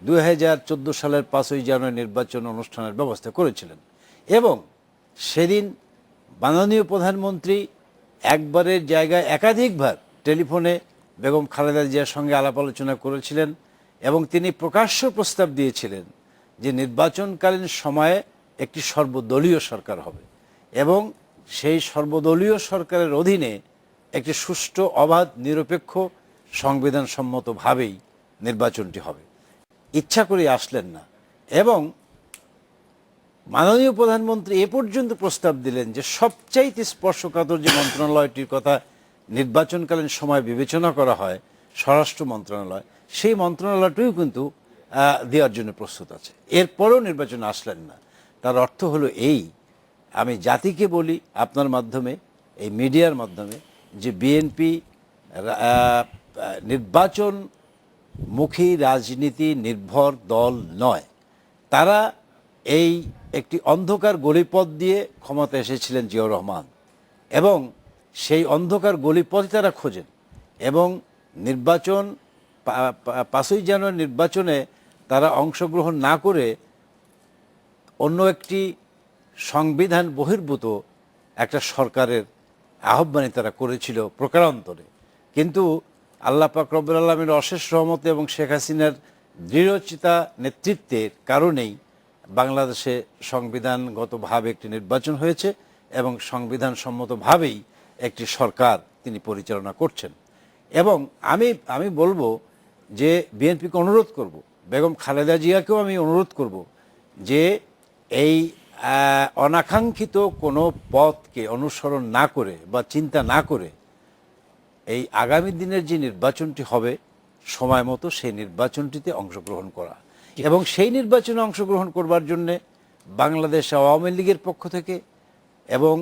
2014 সালের 5ই জানুয়ারি নির্বাচন অনুষ্ঠানের ব্যবস্থা করেছিলেন। এবং সেদিন মাননীয় প্রধানমন্ত্রী একবারের জায়গায় একাধিকবার টেলিফোনে বেগম খালেদা জিয়ার সঙ্গে আলাপ আলোচনা করেছিলেন, এবং তিনি প্রকাশ্য প্রস্তাব দিয়েছিলেন যে নির্বাচনকালীন সময়ে একটি সর্বদলীয় সরকার হবে, এবং সেই সর্বদলীয় সরকারের অধীনে একটি সুষ্ঠু, অবাধ, নিরপেক্ষ, সংবিধানসম্মতভাবেই নির্বাচনটি হবে। ইচ্ছা করে আসলেন না, এবং মাননীয় প্রধানমন্ত্রী এ পর্যন্ত প্রস্তাব দিলেন যে সবচাইতে স্পর্শকাতর যে মন্ত্রণালয়টির কথা নির্বাচনকালীন সময় বিবেচনা করা হয় স্বরাষ্ট্র মন্ত্রণালয়, সেই মন্ত্রণালয়টিও কিন্তু দেওয়ার জন্য প্রস্তুত আছে। এরপরেও নির্বাচন আসলেন না। তার অর্থ হলো এই, আমি জাতিকে বলি আপনার মাধ্যমে, এই মিডিয়ার মাধ্যমে, যে বিএনপি নির্বাচনমুখী রাজনীতি নির্ভর দল নয়। তারা এই একটি অন্ধকার গলিপথ দিয়ে ক্ষমতা এসেছিলেন জিয়াউর রহমান, এবং সেই অন্ধকার গলিপথে তারা খোঁজেন, এবং নির্বাচন 5ই জানুয়ারি নির্বাচনে তারা অংশগ্রহণ না করে অন্য একটি সংবিধান বহির্ভূত একটা সরকারের আহ্বানে তারা করেছিল প্রকারান্তরে। কিন্তু আল্লাহ পাক রব্বুল আলামিনের অশেষ রহমতে এবং শেখ হাসিনার দৃঢ়চিতা নেতৃত্বের কারণেই বাংলাদেশে সংবিধানগতভাবে একটি নির্বাচন হয়েছে, এবং সংবিধান সম্মতভাবেই একটি সরকার তিনি পরিচালনা করছেন। এবং আমি বলবো যে বিএনপিকে অনুরোধ করব, বেগম খালেদা জিয়াকেও আমি অনুরোধ করব যে এই অনাকাঙ্ক্ষিত কোনো পথকে অনুসরণ না করে বা চিন্তা না করে এই আগামী দিনের যে নির্বাচনটি হবে সময় মতো সেই নির্বাচনটিতে অংশগ্রহণ করা, এবং সেই নির্বাচনে অংশগ্রহণ করবার জন্যে বাংলাদেশ আওয়ামী লীগের পক্ষ থেকে এবং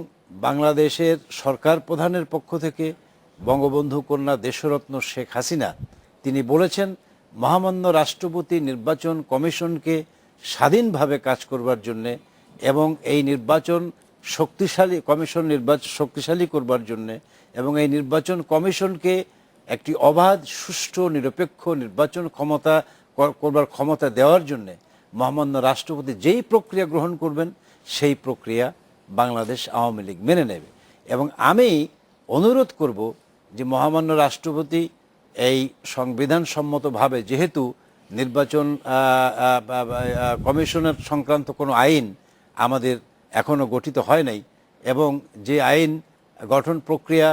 বাংলাদেশের সরকার প্রধানের পক্ষ থেকে বঙ্গবন্ধু কন্যা দেশরত্ন শেখ হাসিনা তিনি বলেছেন মহামান্য রাষ্ট্রপতি নির্বাচন কমিশনকে স্বাধীনভাবে কাজ করবার জন্যে এবং এই নির্বাচন শক্তিশালী করবার জন্যে, এবং এই নির্বাচন কমিশনকে একটি অবাধ সুষ্ঠু নিরপেক্ষ নির্বাচন করবার ক্ষমতা দেওয়ার জন্যে মহামান্য রাষ্ট্রপতি যেই প্রক্রিয়া গ্রহণ করবেন সেই প্রক্রিয়া বাংলাদেশ আওয়ামী লীগ মেনে নেবে। এবং আমি অনুরোধ করব যে মহামান্য রাষ্ট্রপতি এই সংবিধান সম্মতভাবে, যেহেতু নির্বাচন কমিশনের সংক্রান্ত কোনো আইন আমাদের এখনও গঠিত হয় নাই, এবং যে আইন গঠন প্রক্রিয়া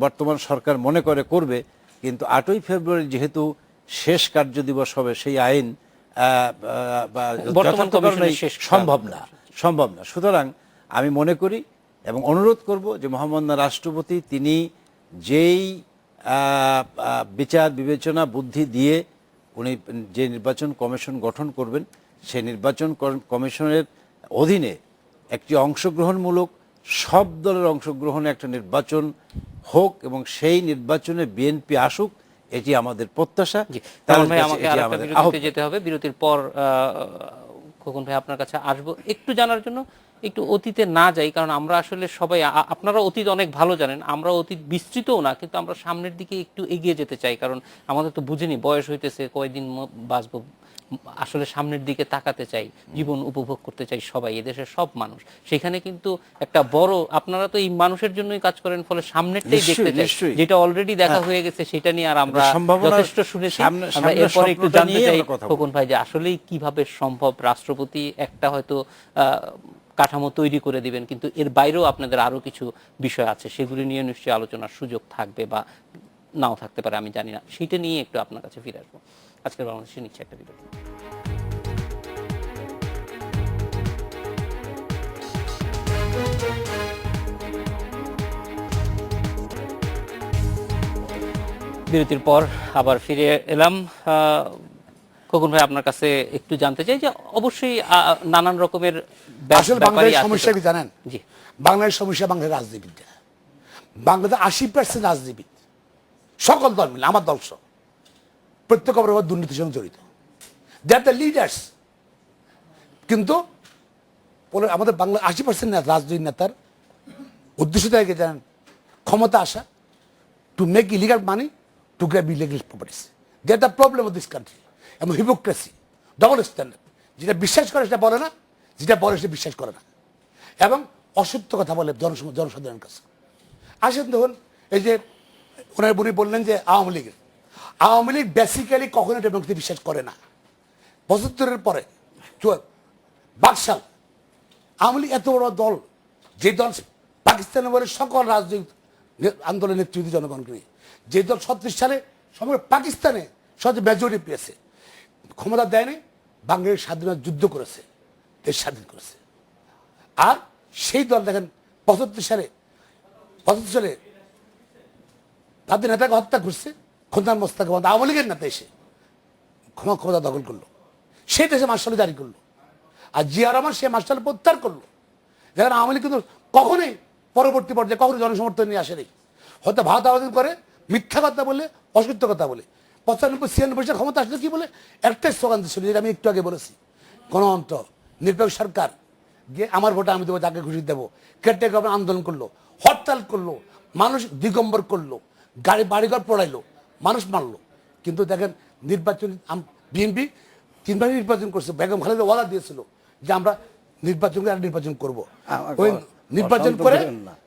বর্তমান সরকার মনে করে করবে, কিন্তু 8ই ফেব্রুয়ারি যেহেতু শেষ কার্য দিবস হবে, সেই আইন সম্ভব না। সুতরাং আমি মনে করি এবং অনুরোধ করব যে মহামান্য রাষ্ট্রপতি তিনি যেই বিচার বিবেচনা বুদ্ধি দিয়ে উনি যে নির্বাচন কমিশন গঠন করবেন, সেই নির্বাচন কমিশনের অধীনে একটি অংশগ্রহণমূলক সব দলের অংশগ্রহণে একটা নির্বাচন হোক, এবং সেই নির্বাচনে বিএনপি আসুক, এটি আমাদের প্রত্যাশা। আমাকে আরেকটা বিরতিতে যেতে হবে, বিরতির পর খোকন ভাই আপনার কাছে আসবো একটু জানার জন্য। একটু অতীতে না যাই, কারণ আমরা আসলে সবাই, আপনারা অতীত অনেক ভালো জানেন, আমরা অতীত বিস্তৃতও না, কিন্তু আমরা সামনের দিকে একটু এগিয়ে যেতে চাই, কারণ আমাদের তো বুঝিনি বয়স হইতেছে, কয়দিন বাঁচবো, আসলে সামনের দিকে তাকাতে চাই, জীবন উপভোগ করতে চাই সবাই, এদেশের সব মানুষ। সেখানে কিন্তু একটা বড়, আপনারা তো এই মানুষের জন্যই কাজ করেন, ফলে সামনেরটাই দেখতে চাই, যেটা অলরেডি দেখা হয়ে গেছে সেটা নিয়ে আর আমরা যথেষ্ট শুনেছি। আমরা এরপরে একটু জানতে চাই খোকন ভাই যে আসলেই কিভাবে সম্ভব, রাষ্ট্রপতি একটা হয়তো কাঠামো তৈরি করে দিবেন, কিন্তু এর বাইরেও আপনাদের আরো কিছু বিষয় আছে, সেগুলি নিয়ে নিশ্চয়ই আলোচনার সুযোগ থাকবে বা নাও থাকতে পারে, আমি জানি না। সেটা নিয়ে একটু আপনার কাছে ফিরে আসবো। আজকের বাংলাদেশে নিচ্ছে একটা বিরতি। বিরতির পর আবার ফিরে এলাম। খোকন ভাই আপনার কাছে একটু জানতে চাই যে অবশ্যই নানান রকমের আসলে বাংলাদেশের সমস্যা কি জানেন? জি, বাংলাদেশের সমস্যা বাংলাদেশের রাজনীতিবিদরা। বাংলাদেশ 80% রাজনীতিবিদ, সকল দল মিলে, আমার দল সহ, প্রত্যেক অপরাধ দুর্নীতির সঙ্গে জড়িত। দে আর দ্য লিডার্স। কিন্তু আমাদের বাংলা 80% রাজনৈতিক নেতার উদ্দেশ্য থাকে জানেন, ক্ষমতা আসা, to make illegal money, to grab illegal properties. They are the problem of this country. এবং হিপোক্রেসি, ডবল স্ট্যান্ডার্ড, যেটা বিশ্বাস করে সেটা বলে না, যেটা বলে সেটা বিশ্বাস করে না, এবং অসত্য কথা বলে জনসাধারণের কাছে। আসেন দেখুন, এই যে ওনার উনি বললেন যে আওয়ামী লীগ বেসিক্যালি কখনো ডেমোক্রেসি বিশ্বাস করে না। 75-এর পরে বাকশাল আওয়ামী লীগ এত বড় দল, যে দল পাকিস্তানের বলে সকল রাজনৈতিক আন্দোলনের নেতৃত্ব জনগণকে নিয়ে, যে দল 36 সালে সমগ্র পাকিস্তানে সবচেয়ে মেজরিটি পেয়েছে, ক্ষমতা দেয়নি, বাংলাদেশ স্বাধীনতা যুদ্ধ করেছে, দেশ স্বাধীন করেছে। আর সেই দল দেখেন 75 সালে তাদের নেতাকে হত্যা করছে, খোদার মোস্তাকে বন্ধ আওয়ামী লীগের নেতা এসে ক্ষমতা দখল করলো, সেই দেশে মার্শাল জারি করলো। আর জিয়া রহমান সে মার্শাল প্রত্যাহার করলো। যেখানে আওয়ামী লীগ কিন্তু কখনোই পরবর্তী পর্যায়ে কখনো জনসমর্থন নিয়ে আসেনি, হয়তো ভারত আবেদন করে, মিথ্যা কথা বলে, অসত্য কথা বলে। 95-96% ক্ষমতা আসলে কি বলে একটাই স্লোগান ছিল, যেটা আমি একটু আগে বলেছি, গণতন্ত্র, নিরপেক্ষ সরকার, গিয়ে আমার ভোটে আমি দেবো, যাকে খুশি দেবো। কেটে গভর্নমেন্ট আন্দোলন করলো, হরতাল করলো, মানুষ দিগম্বর করলো, বাড়িঘর পড়াইলো, মানুষ মারলো। কিন্তু দেখেন নির্বাচন, বিএনপি 3বার নির্বাচন করছে, বেগম খালেদা ওয়াদা দিয়েছিল যে আমরা নির্বাচন করবো। ওই নির্বাচন করে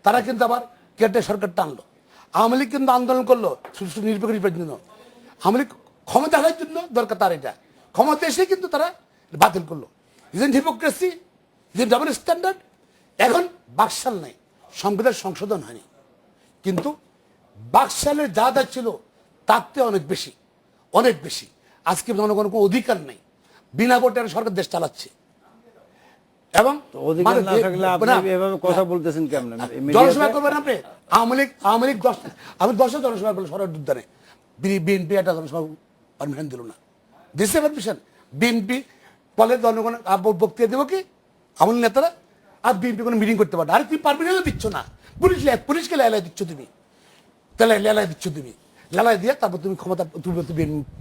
তারা কিন্তু আবার কেটে সরকার টানলো। আওয়ামী লীগ কিন্তু আন্দোলন করলো নিরপেক্ষ নির্বাচনের জন্য। আওয়ামী লীগ ক্ষমতা আসার জন্য দরকার তার এটা, ক্ষমতা এসে কিন্তু তারা বাতিল করলো। Isn't hypocrisy, isn't double standard. এখন বাকশাল নেই, সংবিধান সংশোধন হয়নি, কিন্তু বাকশালের যা যা ছিল তার থেকে অনেক বেশি, অনেক বেশি। আজকে জনগণের কোনো অধিকার নেই, বিনা ভোটে সরকার দেশ চালাচ্ছে। এবং অধিকার না থাকলে আপনি এভাবে কথা বলতেছেন কেমন? জনসভা করবেন আপনি? আওয়ামী লীগ 10টা জনসভা করলো সরকার উদ্যানে, বিএনপি একটা জনসভা পারমিশন দিল না, দিচ্ছে পারমিশন। বিএনপি বলে জনগণ বক্তৃতা দেবো কি আওয়ামী নেতারা, আর বিএনপি কোনো মিটিং করতে পারে। আরে তুমি পারমিশনও দিচ্ছ না, পুলিশকে লেলাই দিচ্ছ তুমি, তাহলে লেলাই দিচ্ছ তুমি, লেলাই দিয়ে তারপর তুমি ক্ষমতা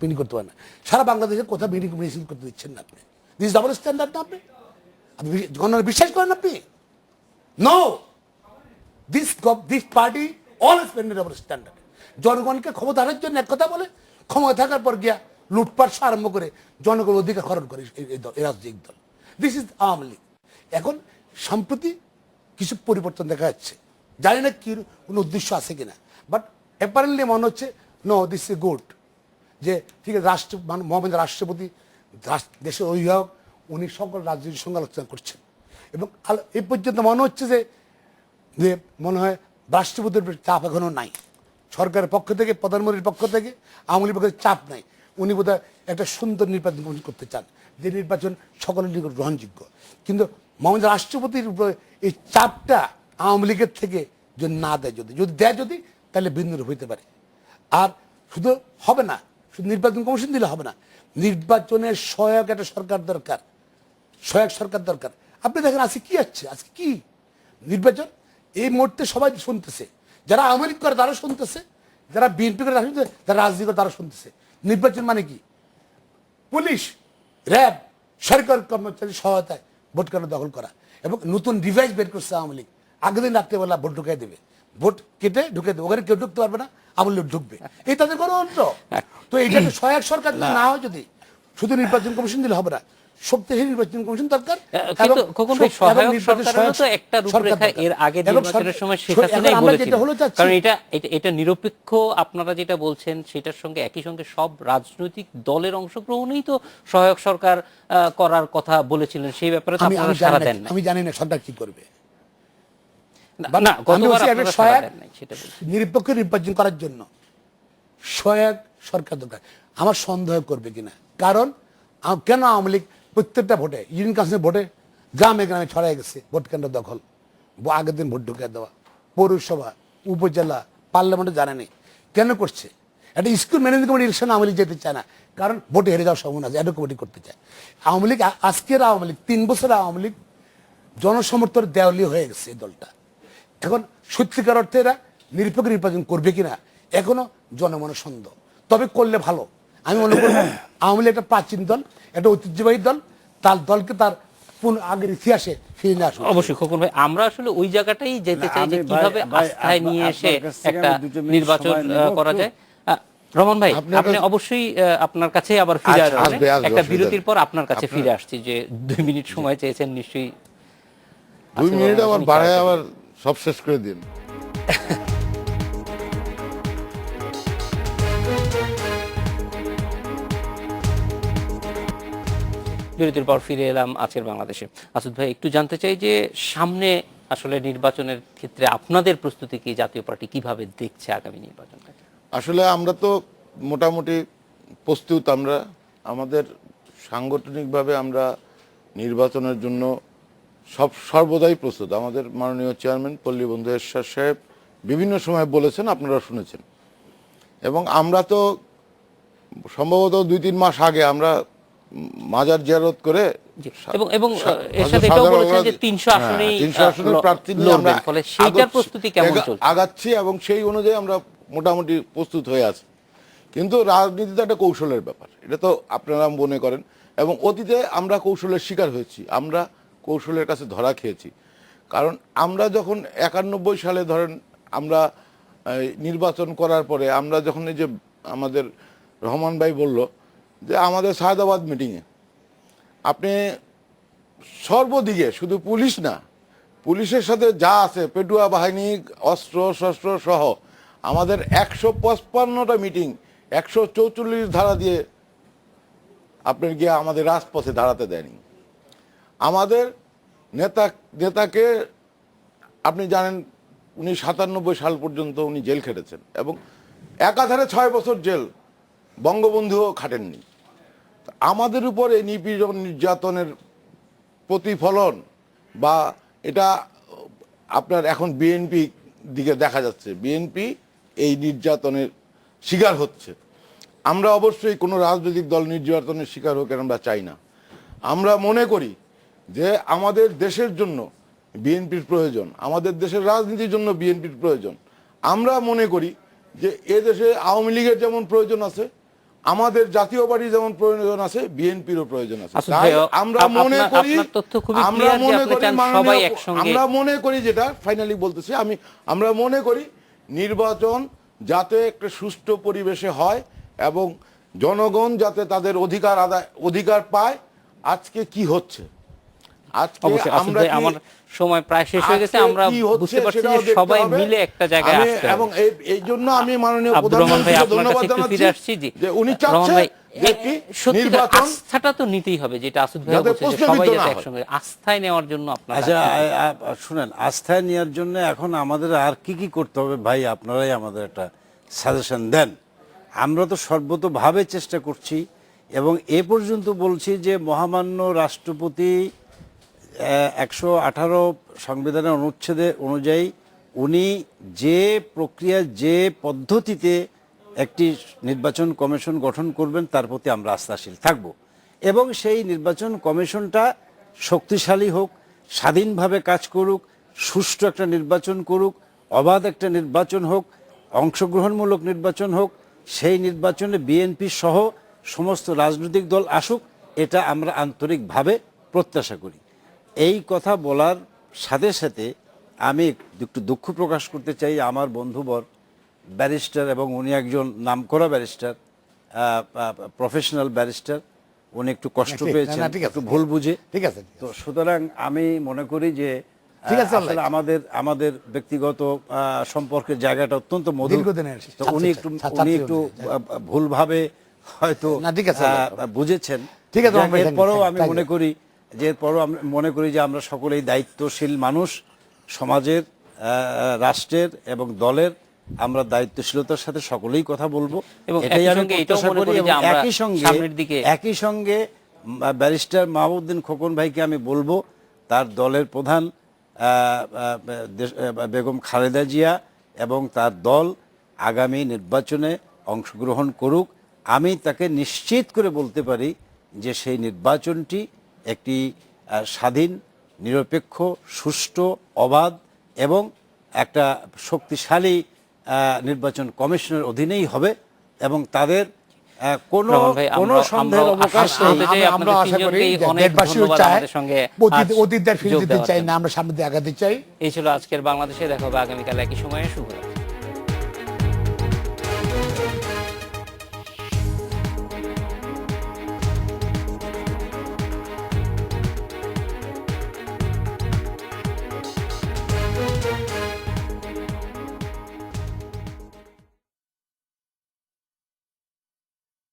মিটিং করতে পারে না। সারা বাংলাদেশে কোথাও মিটিং করতে দিচ্ছেন না আপনি। দিস ডাবল স্ট্যান্ডার্ড না আপনি? জনগণ বিশ্বাস করেন আপনি? No, this party always maintain double standard. জনগণকে ক্ষমতা আনার জন্য এক কথা বলে, ক্ষমতা থাকার পর গিয়া লুটপাট আরম্ভ করে জনগণ অধিকার হরণ করে এই রাজনৈতিক দল। This is Awami League. এখন সম্প্রতি কিছু পরিবর্তন দেখা যাচ্ছে, জানি না কি কোনো উদ্দেশ্য আছে কিনা, বাট অ্যাপারেন্টলি মনে হচ্ছে নো, দিস ইজ গুড। যে ঠিক আছে, মহামান্য রাষ্ট্রপতি, দেশের অভিভাবক, উনি সকল রাজনীতির সঙ্গে আলোচনা করছেন। এবং এই পর্যন্ত মনে হচ্ছে যে মনে হয় রাষ্ট্রপতির চাপ এখনো নাই, সরকারের পক্ষ থেকে, প্রধানমন্ত্রীর পক্ষ থেকে, আওয়ামী লীগের পক্ষে চাপ নাই। উনি বোধহয় একটা সুন্দর নির্বাচন করতে চান, যে নির্বাচন সকলের নিকট গ্রহণযোগ্য। কিন্তু মহামান্য রাষ্ট্রপতির উপরে এই চাপটা আওয়ামী লীগের থেকে যদি না দেয়, যদি দেয়, তাহলে ভিন্ন হইতে পারে। আর শুধু হবে না, শুধু নির্বাচন কমিশন দিলে হবে না, নির্বাচনের সহায়ক একটা সরকার দরকার, সহায়ক সরকার দরকার। আপনি দেখেন আজকে কি আছে, আজকে কি নির্বাচন এই মুহূর্তে সবাই শুনতেছে, যারা আওয়ামী লীগ করে তারা শুনতেছে, যারা বিএনপি করে তারা শুনতেছে, যারা রাজনীতি করে তারা শুনতেছে। নির্বাচন মানে কি? পুলিশ, র্যাব, সরকার কর্মচারী সহায়তায় ভোট কেন্দ্র দখল করা। এবং নতুন ডিভাইস বের করছে আওয়ামী লীগ, আগের দিন রাত্রেবেলা ভোট ঢুকাই দেবে, ভোট কেটে ঢুকে দেবে, ওখানে কেউ ঢুকতে পারবে না, আওয়ামী লীগ ঢুকবে। এই তাদের গণতন্ত্র। তো এটা সহায়ক সরকার না হয়, যদি শুধু নির্বাচন কমিশন দিলে হবে না, শক্তিশালী নির্বাচন কমিশন দরকার। কিন্তু খোকন ভাই, সহায়ক সরকারেরও তো একটা রূপরেখা এর আগে নির্বাচনের সময় শেখ হাসিনাই বলেছিলেন, কারণ এটা নিরপেক্ষ। আপনারা যেটা বলছেন সেটার সঙ্গে একই সঙ্গে সব রাজনৈতিক দলের অংশগ্রহণেই তো সহায়ক সরকার করার কথা বলেছিলেন, সেই ব্যাপারে তো আপনারা সাড়া দেন না। আমি জানি না সরকার কি করবে, না গতবার আপনারা সাড়া দেন নাই, সেটা বলছি। নিরপেক্ষ নির্বাচন করার জন্য সহায়ক সরকার দরকার। আমার সন্দেহ করবে কিনা, কারণ কেন আওয়ামী লীগ প্রত্যেকটা ভোটে, ইউনিয়ন কাউন্সিলের ভোটে গ্রামে গ্রামে ছড়াই গেছে ভোট কেন্দ্র দখল, আগের দিন ভোট ঢুকিয়ে দেওয়া, পৌরসভা, উপজেলা, পার্লামেন্টে জানেনি কেন করছে। একটা school management committee election Awami League যেতে চায় না, কারণ ভোটে হেরে যাওয়ার সম্ভাবনা আছে, একটা কমিটি করতে চায়। আওয়ামী লীগ, আজকের আওয়ামী লীগ 3 বছরের আওয়ামী লীগ জনসমর্থন দেওয়ালি হয়ে গেছে এই দলটা। এখন সত্যিকার অর্থে এরা নিরপেক্ষ নির্বাচন করবে কিনা এখনো জনমনের সন্দেহ, তবে করলে ভালো। আমি মনে করি আওয়ামী লীগ একটা প্রাচীন দল, একটা ঐতিহ্যবাহী দল, তার দলকে তার আগের ইতিহাসে ফিরে নিয়ে আসবে। অবশ্যই খোকন ভাই, আমরা আসলে ওই জায়গাটাই যেতে চাই যে কিভাবে আস্থায় নিয়ে এসে একটা নির্বাচন করা যায়। রমন ভাই, আপনি অবশ্যই আপনার কাছে আবার ফিরে আসবেন, একটা বিরতির পর আপনার কাছে ফিরে আসছি। যে 2 মিনিট সময় চেয়েছেন, নিশ্চয়ই 2 মিনিট আবার বাড়ায় আবার সব শেষ করে দিন। বিরতির পর ফিরে এলাম আজকের বাংলাদেশে। আসুদ ভাই, একটু জানতে চাই যে সামনে আসলে নির্বাচনের ক্ষেত্রে আপনাদের প্রস্তুতি কি, জাতীয় পার্টি কিভাবে দেখছে আগামী নির্বাচনটাকে? আসলে আমরা তো মোটামুটি প্রস্তুত, আমরা আমাদের সাংগঠনিকভাবে আমরা নির্বাচনের জন্য সর্বদাই প্রস্তুত। আমাদের মাননীয় চেয়ারম্যান পল্লী বন্ধু এরশাদ সাহেব বিভিন্ন সময় বলেছেন, আপনারা শুনেছেন এবং আমরা তো সম্ভবত 2-3 মাস আগে আমরা মাজার জিয়ারত করে জি, এবং এর সাথে এটাও বলেছেন যে 300 আসনেই 300 আসনের প্রার্থী নিয়ে আমরা লড়বেন, ফলে সেইটার প্রস্তুতি কেমন চলছে? আগাচ্ছি এবং সেই অনুযায়ী আমরা মোটামুটি প্রস্তুত হয়ে আছি। কিন্তু রাজনীতি তো একটা কৌশলের ব্যাপার, এটা তো আপনারা মনে করেন, এবং অতীতে আমরা কৌশলের শিকার হয়েছি, আমরা কৌশলের কাছে ধরা খেয়েছি। কারণ আমরা যখন 91 সালে ধরেন আমরা নির্বাচন করার পরে আমরা যখন এই যে আমাদের রহমান ভাই বলল যে আমাদের সায়দাবাদ মিটিংয়ে আপনি সর্বদিকে, শুধু পুলিশ না, পুলিশের সাথে যা আছে পেটুয়া বাহিনী, অস্ত্র শস্ত্র সহ আমাদের 155টা মিটিং 144 ধারা দিয়ে আপনার গিয়ে আমাদের রাজপথে দাঁড়াতে দেয়নি। আমাদের নেতাকে আপনি জানেন উনি 97 সাল পর্যন্ত উনি জেল খেটেছেন এবং একাধারে 6 বছর জেল, বঙ্গবন্ধুও খাটেননি। আমাদের উপর এই নিপীড়ন নির্যাতনের প্রতিফলন বা এটা আপনার এখন বিএনপি দিকে দেখা যাচ্ছে, বিএনপি এই নির্যাতনের শিকার হচ্ছে। আমরা অবশ্যই কোনো রাজনৈতিক দল নির্যাতনের শিকার হোক আমরা চাই না। আমরা মনে করি যে আমাদের দেশের জন্য বিএনপির প্রয়োজন, আমাদের দেশের রাজনীতির জন্য বিএনপির প্রয়োজন। আমরা মনে করি যে এ দেশে আওয়ামী লীগের যেমন প্রয়োজন আছে, আমাদের জাতীয় পার্টি যেমন প্রয়োজন আছে, বিএনপিরও প্রয়োজন আছে। তাই আমরা মনে করি, আমরা মনে করি যেটা ফাইনালি বলতেছি আমরা মনে করি নির্বাচন যাতে একটা সুষ্ঠু পরিবেশে হয় এবং জনগণ যাতে তাদের অধিকার পায়। আজকে কি হচ্ছে, আজকে আমরা আমার সময় প্রায় শেষ হয়ে গেছে, আমরা বুঝতে পারছি যে সবাই মিলে একটা জায়গায় আসতে হবে এবং এই জন্য আমি মাননীয় প্রধানমন্ত্রীকে ধন্যবাদ জানাচ্ছি যে উনি চাচ্ছেন নির্বাচন আস্থাটা তো নিতেই হবে, যেটা আসিফ ভাই বলছেন যে সবাই যাতে একসঙ্গে আস্থায় নেওয়ার জন্য আপনারা। আচ্ছা শুনেন, আস্থায় নেওয়ার জন্য এখন আমাদের আর কি কি করতে হবে ভাই, আপনারাই আমাদের একটা সাজেশন দেন। আমরা তো সর্বতোভাবে চেষ্টা করছি এবং এ পর্যন্ত বলছি যে মহামান্য রাষ্ট্রপতি 118 সংবিধানের অনুচ্ছেদে অনুযায়ী উনি যে প্রক্রিয়া, যে পদ্ধতিতে একটি নির্বাচন কমিশন গঠন করবেন তার প্রতি আমরা আস্থাশীল থাকব এবং সেই নির্বাচন কমিশনটা শক্তিশালী হোক, স্বাধীনভাবে কাজ করুক, সুষ্ঠু একটা নির্বাচন করুক, অবাধ একটা নির্বাচন হোক, অংশগ্রহণমূলক নির্বাচন হোক। সেই নির্বাচনে বিএনপি সহ সমস্ত রাজনৈতিক দল আসুক, এটা আমরা আন্তরিকভাবে প্রত্যাশা করি। এই কথা বলার সাথে সাথে আমি একটু দুঃখ প্রকাশ করতে চাই, আমার বন্ধুবর ব্যারিস্টার এবং উনি একজন নামকরা ব্যারিস্টার, প্রফেশনাল ব্যারিস্টার, উনি একটু কষ্ট পেয়েছেন, একটু ভুল বুঝে। ঠিক আছে, তো সুতরাং আমি মনে করি যে আসলে আমাদের ব্যক্তিগত সম্পর্কের জায়গাটা অত্যন্ত মধুর। তো উনি একটু ভুলভাবে হয়তো বুঝেছেন। এরপরেও আমি মনে করি যে আমরা সকলেই দায়িত্বশীল মানুষ, সমাজের, রাষ্ট্রের এবং দলের আমরা দায়িত্বশীলতার সাথে সকলেই কথা বলবো এবং একই সঙ্গে ব্যারিস্টার মাহবুবউদ্দিন খোকন ভাইকে আমি বলবো তার দলের প্রধান বেগম খালেদা জিয়া এবং তার দল আগামী নির্বাচনে অংশগ্রহণ করুক। আমি তাকে নিশ্চিত করে বলতে পারি যে সেই নির্বাচনটি একটি স্বাধীন, নিরপেক্ষ, সুষ্ঠু, অবাধ এবং একটা শক্তিশালী নির্বাচন কমিশনের অধীনেই হবে এবং তাদের কোনো সন্দেহের অবকাশ নেই। আমরা আশা করি দেশবাসীও চায়, অতীতদের ফিরে যেতে চাই না, আমরা সামনে দিয়ে আগাতে চাই। এই ছিল আজকের বাংলাদেশে, দেখা হবে আগামীকাল একই সময়ে। শুভরাত্রি।